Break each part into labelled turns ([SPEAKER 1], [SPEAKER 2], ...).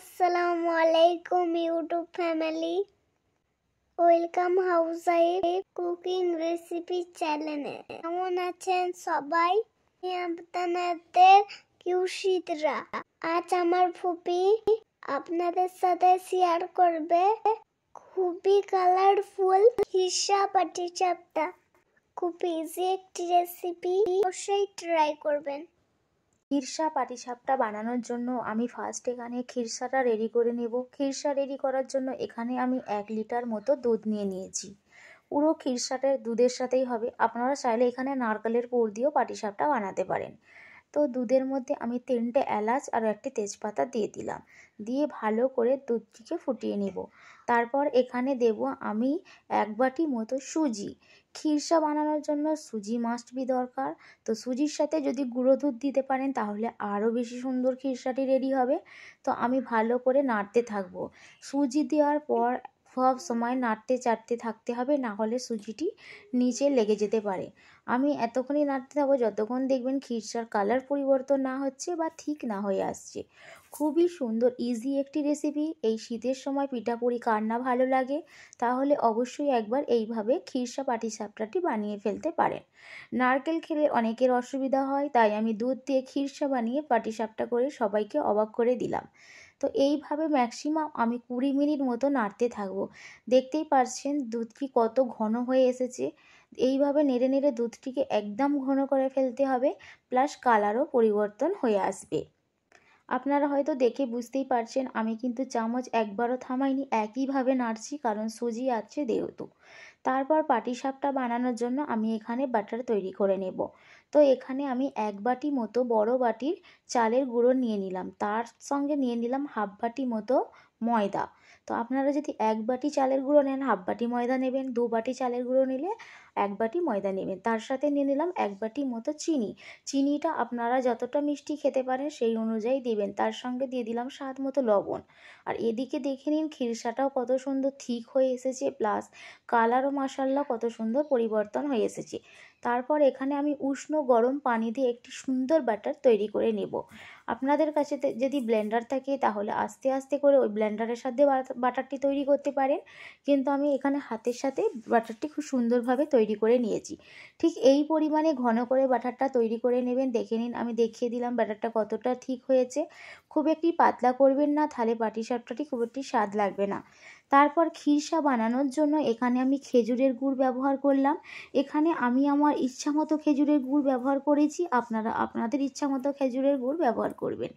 [SPEAKER 1] আসসালামু আলাইকুম YouTube family, welcome house wife cooking recipe চ্যানেলে। কেমন আছেন সবাই? আপনাদের কিউশিতরা। আজ আমার ফুপি আপনাদের সাথে শেয়ার করবে খুবই কালারফুল খিরসা পাটিসাপটা। খুব ইজি একটি রেসিপি, অবশ্যই ট্রাই করবেন।
[SPEAKER 2] খিরসা পাটিসাপটা বানানোর জন্য আমি ফার্স্ট এখানে খিরসাটা রেডি করে নেব। খিরসা রেডি করার জন্য এখানে আমি 1 লিটার মতো দুধ নিয়ে নিয়েছি। পুরো খিরসাটা দুধের সাথেই হবে। আপনারা চাইলে এখানে নারকেলের পুর দিয়েও পাটিসাপটা বানাতে পারেন। তো দুধের মধ্যে আমি 3টে এলাচ আর 1টি তেজপাতা দিয়ে দিলাম। দিয়ে ভালো করে দুধটিকে ফুটিয়ে নেব। তারপর এখানে দেব আমি 1 বাটি মতো সুজি। খিরসা বানানোর জন্য সুজি মাস্ট বি দরকার। তো সুজির সাথে যদি গুঁড়ো দুধ দিতে পারেন তাহলে আরও বেশি সুন্দর খিরসাটি রেডি হবে। তো আমি ভালো করে নাড়তে থাকবো। সুজি দেওয়ার পর সব সময় নাড়তে চাড়তে থাকতে হবে, না হলে সুজিটি নিচে লেগে যেতে পারে। আমি এতক্ষণই নাড়তে থাকবো যতক্ষণ দেখবেন খিরসার কালার পরিবর্তন না হচ্ছে বা ঠিক না হয়ে আসছে। খুবই সুন্দর ইজি একটি রেসিপি। এই শীতের সময় পিঠাপুলি কার না ভালো লাগে, তাহলে অবশ্যই একবার এইভাবে খিরসা পাটিসাপটাটি বানিয়ে ফেলতে পারেন। নারকেল খেলে অনেকের অসুবিধা হয়, তাই আমি দুধ দিয়ে খিরসা বানিয়ে পাটিসাপটা করে সবাইকে অবাক করে দিলাম। তো এইভাবে ম্যাক্সিমাম আমি 20 মিনিট মতো নাড়তে থাকবো। দেখতেই পাচ্ছেন দুধটি কত ঘন হয়ে এসেছে। এইভাবে নেড়ে নেড়ে দুধটিকে একদম ঘন করে ফেলতে হবে, প্লাস কালারও পরিবর্তন হয়ে আসবে। আপনারা হয়তো দেখে বুঝতেই পারছেন আমি কিন্তু চামচ একবারও থামাইনি, একইভাবে নাড়ছি, কারণ সুজি আছে যেহেতু। তারপর পাটিসাপটা বানানোর জন্য আমি এখানে বাটার তৈরি করে নেব। তো এখানে আমি 1 বাটি মতো বড় বাটির চালের গুঁড়ো নিয়ে নিলাম। তার সঙ্গে নিয়ে নিলাম 1/2 বাটি মতো ময়দা। তো আপনারা যদি 1 বাটি চালের গুঁড়ো নেন 1/2 বাটি ময়দা নেবেন, 2 বাটি চালের গুঁড়ো নিলে 1 বাটি ময়দা নেবেন। তার সাথে নিয়ে নিলাম 1 বাটি মতো চিনি। চিনিটা আপনারা যতটা মিষ্টি খেতে পারেন সেই অনুযায়ী দিবেন। তার সঙ্গে দিয়ে দিলাম স্বাদ মতো লবণ। আর এদিকে দেখে নিন খিরসাটাও কত সুন্দর ঠিক হয়ে এসেছে, প্লাস কালারও মাশাআল্লাহ কত সুন্দর পরিবর্তন হয়ে এসেছে। তারপর এখানে আমি উষ্ণ গরম পানি দিয়ে একটি সুন্দর ব্যাটার তৈরি করে নেব। আপনাদের কাছে যদি ব্লেন্ডার থাকে তাহলে আস্তে আস্তে করে ওই ব্লেন্ডারের সাথে বাটারটি তৈরি করতে পারেন, কিন্তু আমি এখানে হাতের সাথে বাটারটি খুব সুন্দরভাবে তৈরি করে নিয়েছি। ঠিক এই পরিমাণে ঘন করে বাটারটা তৈরি করে নেবেন। দেখে নিন আমি দেখিয়ে দিলাম বাটারটা কতটা ঠিক হয়েছে। খুব একটি পাতলা করবেন না, তাহলে পাটিসাপটাটি খুব একটি স্বাদ লাগবে না। তারপর খিরসা বানানোর জন্য এখানে আমি খেজুরের গুড় ব্যবহার করলাম। এখানে আমি আমার ইচ্ছা মতো খেজুরের গুড় ব্যবহার করেছি, আপনারা আপনাদের ইচ্ছা মতো খেজুরের গুড় ব্যবহার করবেন।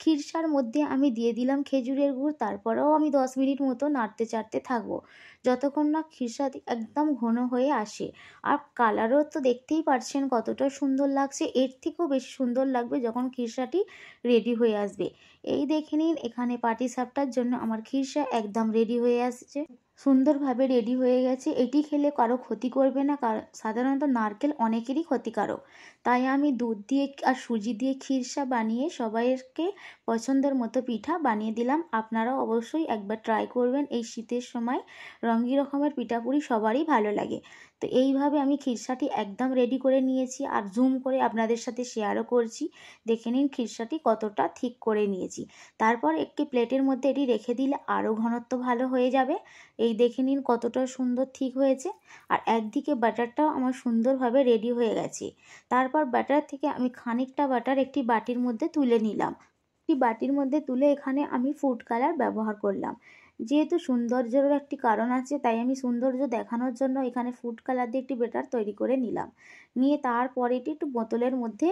[SPEAKER 2] খিরসার মধ্যে আমি দিয়ে দিলাম খেজুরের গুড়। তারপরেও আমি 10 মিনিট মতো নাড়তে চাড়তে থাকবো, যতক্ষণ না খিরসাটি একদম ঘন হয়ে আসে। আর কালারও তো দেখতেই পাচ্ছেন কতটা সুন্দর লাগছে। এর থেকেও বেশি সুন্দর লাগবে যখন খিরসাটি রেডি হয়ে আসবে। এই দেখে নিন এখানে পাটিসাপটার জন্য আমার খিরসা একদম রেডি হয়ে আসছে, সুন্দরভাবে রেডি হয়ে গেছে। এটি খেলে কারো ক্ষতি করবে না, কারণ সাধারণত নারকেল অনেকেরই ক্ষতিকারক। তাই আমি দুধ দিয়ে আর সুজি দিয়ে খিরসা বানিয়ে সবাইকে পছন্দের মতো পিঠা বানিয়ে দিলাম। আপনারাও অবশ্যই একবার ট্রাই করবেন। এই শীতের সময় রঙিন রকমের পিঠাপুলি সবারই ভালো লাগে। তো এইভাবে আমি খিরসাটি একদম রেডি করে নিয়েছি, আর জুম করে আপনাদের সাথে শেয়ারও করছি। দেখে নিন খিরসাটি কতটা ঠিক করে নিয়েছি। তারপর একটি প্লেটের মধ্যে এটি রেখে দিলে আরও ঘনত্ব ভালো হয়ে যাবে। এই দেখে নিন কতটা সুন্দর ঠিক হয়েছে। আর একদিকে বাটারটাও আমার সুন্দরভাবে রেডি হয়ে গেছে। তারপর বাটার থেকে আমি খানিকটা বাটার একটি বাটির মধ্যে তুলে নিলাম। একটি বাটির মধ্যে তুলে এখানে আমি ফুড কালার ব্যবহার করলাম। যেহেতু সৌন্দর্যেরও একটি কারণ আছে, তাই আমি সৌন্দর্য দেখানোর জন্য এখানে ফুড কালার দিয়ে একটি ব্যাটার তৈরি করে নিলাম। নিয়ে তারপর এটি একটু বোতলের মধ্যে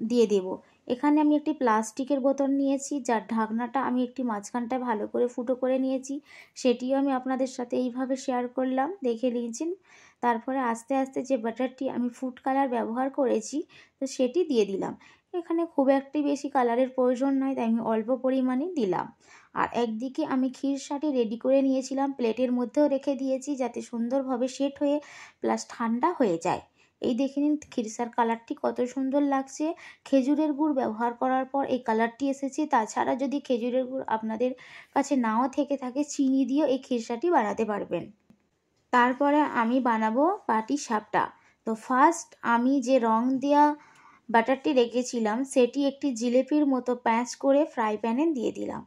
[SPEAKER 2] দিয়ে দেব। এখানে আমি একটি প্লাস্টিকের বোতল নিয়েছি, যার ঢাকনাটা আমি একটি মাঝখানটায় ভালো করে ফুটো করে নিয়েছি। সেটিও আমি আপনাদের সাথে এইভাবে শেয়ার করলাম, দেখে নিয়েছেন। তারপরে আস্তে আস্তে যে বাটারটি আমি ফুড কালার ব্যবহার করেছি তো সেটি দিয়ে দিলাম। এখানে খুব একটি বেশি কালারের প্রয়োজন নয়, তাই আমি অল্প পরিমাণে দিলাম। আর একদিকে আমি খিরসাটি রেডি করে নিয়েছিলাম, প্লেটের মধ্যেও রেখে দিয়েছি যাতে সুন্দরভাবে সেট হয়ে প্লাস ঠান্ডা হয়ে যায়। এই দেখে নিন খিরসার কালারটি কত সুন্দর লাগছে। খেজুরের গুড় ব্যবহার করার পর এই কালারটি এসেছে। তাছাড়া যদি খেজুরের গুড় আপনাদের কাছে নাও থেকে থাকে, চিনি দিয়েও এই খিরসাটি বানাতে পারবেন। তারপরে আমি বানাবো পাটিসাপটা। তো ফার্স্ট আমি যে রং দেওয়া বাটারটি রেখেছিলাম সেটি একটি জিলিপির মতো প্যাঁচ করে ফ্রাই প্যানে দিয়ে দিলাম।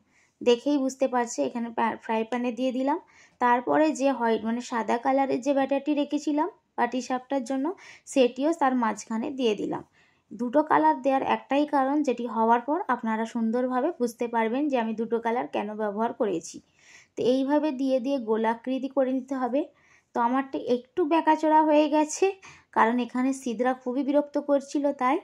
[SPEAKER 2] দেখেই বুঝতে পারছে। এখানে ফ্রাই প্যানে দিয়ে দিলাম। তারপরে যে হোয়াইট মানে সাদা কালারের যে ব্যাটারটি রেখেছিলাম পাটিসাপটার জন্য, সেটিও তার মাঝখানে দিয়ে দিলাম। দুটো কালার দেওয়ার একটাই কারণ, যেটি হওয়ার পর আপনারা সুন্দরভাবে বুঝতে পারবেন যে আমি দুটো কালার কেন ব্যবহার করেছি। তো এইভাবে দিয়ে দিয়ে গোলাকৃতি করে নিতে হবে। তো আমারটা একটু বেঁকাচোরা হয়ে গেছে, কারণ এখানে সিদরা খুবই বিরক্ত করছিল তাই।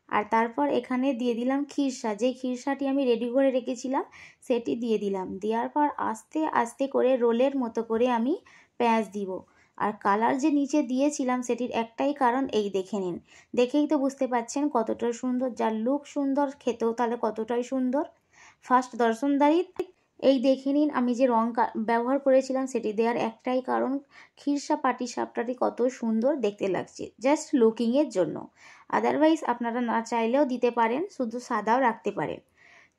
[SPEAKER 2] আর তারপর এখানে দিয়ে দিলাম খিরসা, যে খিরসাটি আমি রেডি করে রেখেছিলাম সেটি দিয়ে দিলাম। দেওয়ার পর আস্তে আস্তে করে রোলের মতো করে আমি পেঁয়াজ দিব। আর কালার যে নিচে দিয়েছিলাম সেটির একটাই কারণ, এই দেখে নিন, দেখেই তো বুঝতে পাচ্ছেন কতটা সুন্দর। যার লুক সুন্দর, খেতেও তাহলে কতটাই সুন্দর। ফার্স্ট দর্শনদারি এই দেখে নিন, আমি যে রং ব্যবহার করেছিলাম সেটি দেওয়ার একটাই কারণ, খিরসা পাটিসাপটাটি কত সুন্দর দেখতে লাগছে জাস্ট লুকিংয়ের জন্য। আদারওয়াইজ আপনারা না চাইলেও দিতে পারেন, শুধু সাদাও রাখতে পারেন।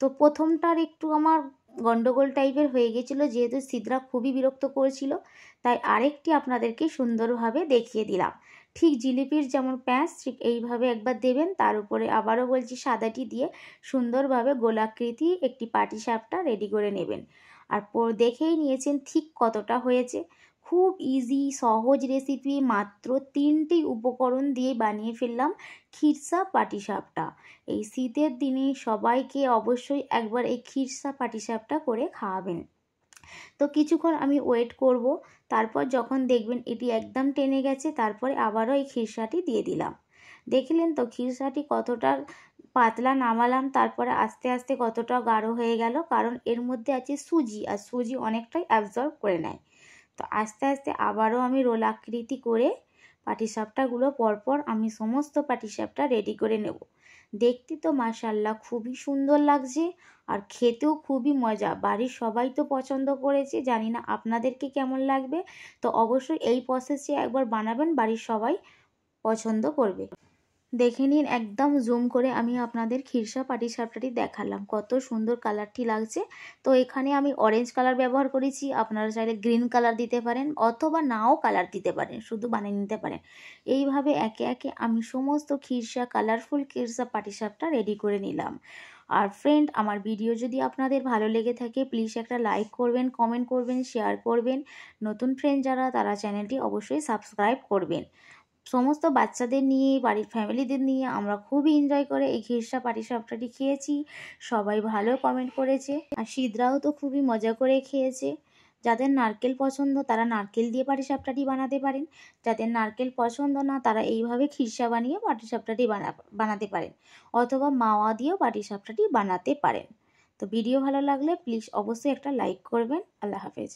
[SPEAKER 2] তো প্রথমটার একটু আমার গন্ডগোল টাইপের হয়ে গেছিলো, যেহেতু সিদরা খুবই বিরক্ত করেছিল, তাই আরেকটি আপনাদেরকে সুন্দরভাবে দেখিয়ে দিলাম। ঠিক জিলিপির যেমন প্যাঁচ ঠিক এইভাবে একবার দেবেন, তার উপরে আবারও বলছি সাদাটি দিয়ে সুন্দরভাবে গোলাকৃতি একটি পাটিসাপটা রেডি করে নেবেন। আর দেখেই নিয়েছেন ঠিক কতটা হয়েছে। খুব ইজি সহজ রেসিপি, মাত্র 3টি উপকরণ দিয়ে বানিয়ে ফেললাম খিরসা পাটিসাপটা। এই শীতের দিনে সবাইকে অবশ্যই একবার এই খিরসা পাটিসাপটা করে খাওয়াবেন। তো কিছুক্ষণ আমি ওয়েট করব, তারপর যখন দেখবেন এটি একদম টেনে গেছে, তারপরে আবারও এই খিরসাটি দিয়ে দিলাম। দেখলেন তো খিরসাটি কতটা পাতলা নামালাম, তারপরে আস্তে আস্তে কতটা গাঢ় হয়ে গেল, কারণ এর মধ্যে আছে সুজি, আর সুজি অনেকটাই অ্যাবজর্ব করে নেয়। তো আস্তে আস্তে আবারও আমি রোল আকৃতি করে পাটিসাপটাগুলো পরপর আমি সমস্ত পাটিসাপটা রেডি করে নেব। দেখতে তো মাশাআল্লাহ খুবই সুন্দর লাগছে, আর খেতেও খুবই মজা। বাড়ির সবাই তো পছন্দ করেছে, জানি না আপনাদেরকে কেমন লাগবে। তো অবশ্যই এই প্রসেসে একবার বানাবেন, বাড়ির সবাই পছন্দ করবে। দেখে নিন, একদম জুম করে আমি আপনাদের খিরসা পাটিসাপটাটি দেখালাম, কত সুন্দর কালারটি লাগছে। তো এখানে আমি অরেঞ্জ কালার ব্যবহার করেছি, আপনারা চাইলে গ্রিন কালার দিতে পারেন, অথবা নাও কালার দিতে পারেন, শুধু বানিয়ে নিতে পারেন। এইভাবে একে একে আমি সমস্ত খিরসা কালারফুল খিরসা পাটিসাপটা রেডি করে নিলাম। আর ফ্রেন্ড, আমার ভিডিও যদি আপনাদের ভালো লেগে থাকে প্লিজ একটা লাইক করবেন, কমেন্ট করবেন, শেয়ার করবেন। নতুন ফ্রেন্ড যারা, তারা চ্যানেলটি অবশ্যই সাবস্ক্রাইব করবেন। সমস্ত বাচ্চাদের নিয়ে, বাড়ির ফ্যামিলিদের নিয়ে আমরা খুবই এনজয় করে এই খিরসা পাটিসাপটাটি খেয়েছি। সবাই ভালো কমেন্ট করেছে, আর সিদরাও তো খুবই মজা করে খেয়েছে। যাদের নারকেল পছন্দ তারা নারকেল দিয়ে পাটিসাপটাটি বানাতে পারেন, যাদের নারকেল পছন্দ না তারা এইভাবে খিরসা বানিয়ে পাটিসাপটাটি বানাতে পারেন, অথবা মাওয়া দিয়েও পাটিসাপটাটি বানাতে পারেন। তো ভিডিও ভালো লাগলে প্লিজ অবশ্যই একটা লাইক করবেন। আল্লাহ হাফেজ।